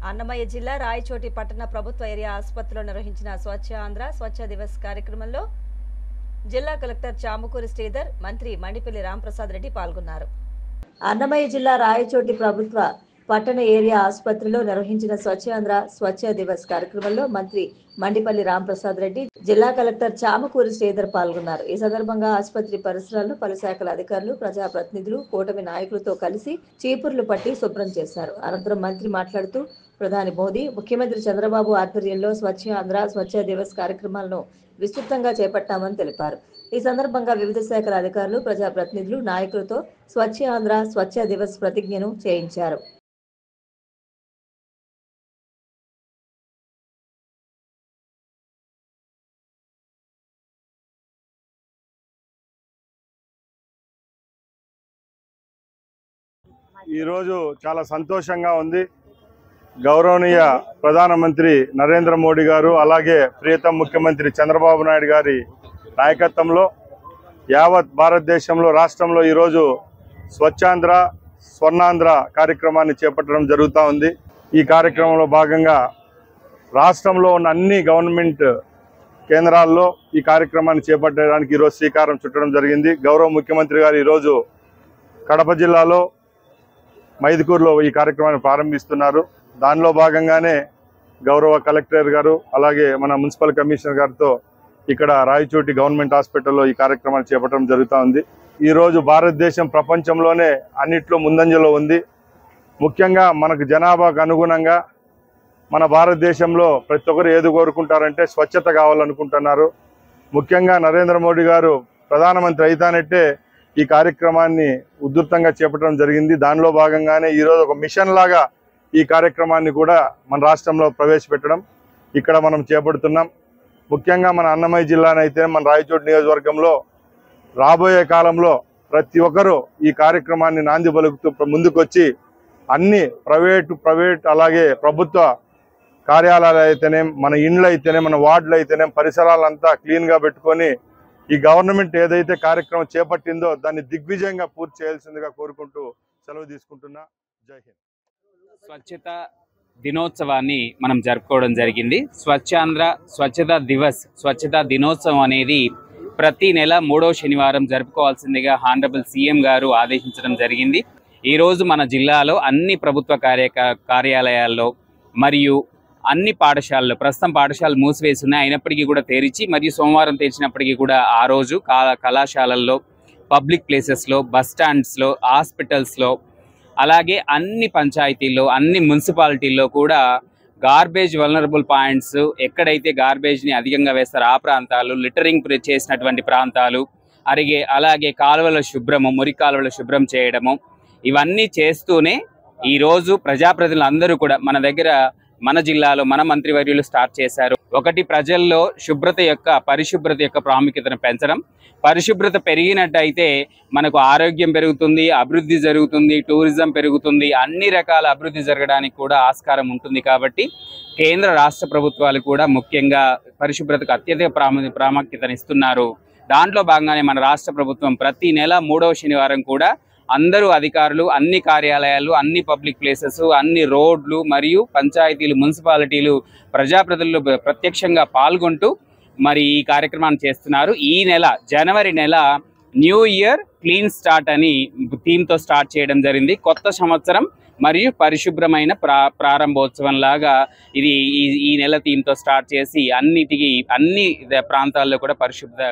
అన్నమయ్య జిల్లా రాయచోటి పట్టణ ప్రభుత్వ ఏరియా ఆసుపత్రిలో నిర్వహించిన స్వచ్ఛ ఆంధ్ర స్వచ్ఛ దివస్ కార్యక్రమంలో జిల్లా కలెక్టర్ చామకూరి శ్రీధర్, మంత్రి మండిపల్లి రాంప్రసాద్ రెడ్డి పాల్గొన్నారు. అన్నమయ్య జిల్లా రాయచోటి ప్రభుత్వ పట్టణ ఏరియా ఆసుపత్రిలో నిర్వహించిన స్వచ్ఛ ఆంధ్ర స్వచ్ఛ దివస్ కార్యక్రమంలో మంత్రి మండిపల్లి రాంప్రసాద్ రెడ్డి, జిల్లా కలెక్టర్ చామకూరి శ్రీధర్ పాల్గొన్నారు. ఈ సందర్భంగా ఆసుపత్రి పరిసరాలను పలు శాఖల అధికారులు, ప్రజాప్రతినిధులు, కూటమి నాయకులతో కలిసి చీపుర్లు పట్టి శుభ్రం చేశారు. అనంతరం మంత్రి మాట్లాడుతూ ప్రధాని మోదీ, ముఖ్యమంత్రి చంద్రబాబు ఆధ్వర్యంలో స్వచ్ఛ ఆంధ్ర స్వచ్ఛ దివస్ కార్యక్రమాలను విస్తృతంగా చేపట్టామని తెలిపారు. ఈ సందర్భంగా వివిధ శాఖల అధికారులు, ప్రజాప్రతినిధులు, నాయకులతో స్వచ్ఛ ఆంధ్ర స్వచ్ఛ దివస్ ప్రతిజ్ఞను చేయించారు. ఈరోజు చాలా సంతోషంగా ఉంది. గౌరవనీయ ప్రధానమంత్రి నరేంద్ర మోడీ గారు, అలాగే ప్రియతమ ముఖ్యమంత్రి చంద్రబాబు నాయుడు గారి నాయకత్వంలో యావత్ భారతదేశంలో రాష్ట్రంలో ఈరోజు స్వచ్ఛాంధ్ర స్వర్ణాంధ్ర కార్యక్రమాన్ని చేపట్టడం జరుగుతూ ఉంది. ఈ కార్యక్రమంలో భాగంగా రాష్ట్రంలో ఉన్న అన్ని గవర్నమెంట్ కేంద్రాల్లో ఈ కార్యక్రమాన్ని చేపట్టడానికి ఈరోజు శ్రీకారం చుట్టడం జరిగింది. గౌరవ ముఖ్యమంత్రి గారు ఈరోజు కడప జిల్లాలో మైదుకూరులో ఈ కార్యక్రమాన్ని ప్రారంభిస్తున్నారు. దానిలో భాగంగానే గౌరవ కలెక్టర్ గారు, అలాగే మన మున్సిపల్ కమిషనర్ గారితో ఇక్కడ రాయచోటి గవర్నమెంట్ హాస్పిటల్లో ఈ కార్యక్రమాన్ని చేపట్టడం జరుగుతూ ఉంది. ఈరోజు భారతదేశం ప్రపంచంలోనే అన్నిట్లో ముందంజలో ఉంది. ముఖ్యంగా మనకు జనాభాకు అనుగుణంగా మన భారతదేశంలో ప్రతి ఒక్కరు ఏది కోరుకుంటారంటే స్వచ్ఛత కావాలనుకుంటున్నారు. ముఖ్యంగా నరేంద్ర మోడీ గారు ప్రధానమంత్రి అయితానంటే ఈ కార్యక్రమాన్ని ఉధృతంగా చేపట్టడం జరిగింది. దానిలో భాగంగానే ఈరోజు ఒక మిషన్ లాగా ఈ కార్యక్రమాన్ని కూడా మన రాష్ట్రంలో ప్రవేశపెట్టడం ఇక్కడ మనం చేపడుతున్నాం. ముఖ్యంగా మన అన్నమయ్య జిల్లానైతే మన రాయచోటి నియోజకవర్గంలో రాబోయే కాలంలో ప్రతి ఒక్కరూ ఈ కార్యక్రమాన్ని నాంది పలుకుతూ ముందుకొచ్చి అన్ని ప్రైవేట్ అలాగే ప్రభుత్వ కార్యాలయాలు అయితేనేం, మన ఇండ్లు అయితేనేం, మన వార్డులు అయితేనేం పరిసరాలంతా క్లీన్గా పెట్టుకొని ఈ గవర్నమెంట్ ఏదైతే కార్యక్రమం చేపట్టిందో దాన్ని దిగ్విజయంగా పూర్తి చేయాల్సిందిగా కోరుకుంటూ సెలవు తీసుకుంటున్నా. జై హింద్. స్వచ్ఛత దినోత్సవాన్ని మనం జరుపుకోవడం జరిగింది. స్వచ్ఛాంధ్ర స్వచ్ఛతా దినోత్సవం అనేది ప్రతి నెల 3వ శనివారం జరుపుకోవాల్సిందిగా హానరబుల్ సీఎం గారు ఆదేశించడం జరిగింది. ఈరోజు మన జిల్లాలో అన్ని ప్రభుత్వ కార్యాలయాల్లో మరియు అన్ని పాఠశాలలు, ప్రస్తుతం పాఠశాలలు మూసివేసి ఉన్నాయి, అయినప్పటికీ కూడా తెరిచి మరియు సోమవారం తెరిచినప్పటికీ కూడా ఆ రోజు కళాశాలల్లో, పబ్లిక్ ప్లేసెస్లో, బస్ స్టాండ్స్లో, హాస్పిటల్స్లో, అలాగే అన్ని పంచాయతీల్లో, అన్ని మున్సిపాలిటీల్లో కూడా గార్బేజ్ వల్నరబుల్ పాయింట్స్, ఎక్కడైతే గార్బేజ్ని అధికంగా వేస్తారో ఆ ప్రాంతాలు, లిటరింగ్ చేసినటువంటి ప్రాంతాలు, అలాగే కాలువల శుభ్రము, మురికి కాలువల శుభ్రం చేయడము, ఇవన్నీ చేస్తూనే ఈరోజు ప్రజాప్రతినిధులు అందరూ కూడా మన జిల్లాలో మన మంత్రివర్యులు స్టార్ట్ చేశారు. ఒకటి, ప్రజల్లో పరిశుభ్రత యొక్క ప్రాముఖ్యతను పెంచడం. పరిశుభ్రత పెరిగినట్టయితే మనకు ఆరోగ్యం పెరుగుతుంది, అభివృద్ధి జరుగుతుంది, టూరిజం పెరుగుతుంది, అన్ని రకాల అభివృద్ధి జరగడానికి కూడా ఆస్కారం ఉంటుంది. కాబట్టి కేంద్ర రాష్ట్ర ప్రభుత్వాలు కూడా ముఖ్యంగా పరిశుభ్రతకు అత్యధిక ప్రాముఖ్యతనిస్తున్నారు. దాంట్లో భాగంగానే మన రాష్ట్ర ప్రభుత్వం ప్రతి నెల 3వ శనివారం కూడా అందరూ అధికారులు, అన్ని కార్యాలయాలు, అన్ని పబ్లిక్ ప్లేసెస్, అన్ని రోడ్లు మరియు పంచాయతీలు, మున్సిపాలిటీలు, ప్రజాప్రతినిధులు ప్రత్యక్షంగా పాల్గొంటూ మరి ఈ కార్యక్రమాన్ని చేస్తున్నారు. ఈ నెల జనవరి నెల న్యూ ఇయర్ క్లీన్ స్టార్ట్ అని థీమ్తో స్టార్ట్ చేయడం జరిగింది. కొత్త సంవత్సరం మరియు పరిశుభ్రమైన ప్రారంభోత్సవం లాగా ఇది ఈ నెల థీమ్తో స్టార్ట్ చేసి అన్ని ప్రాంతాల్లో కూడా పరిశుభ్ర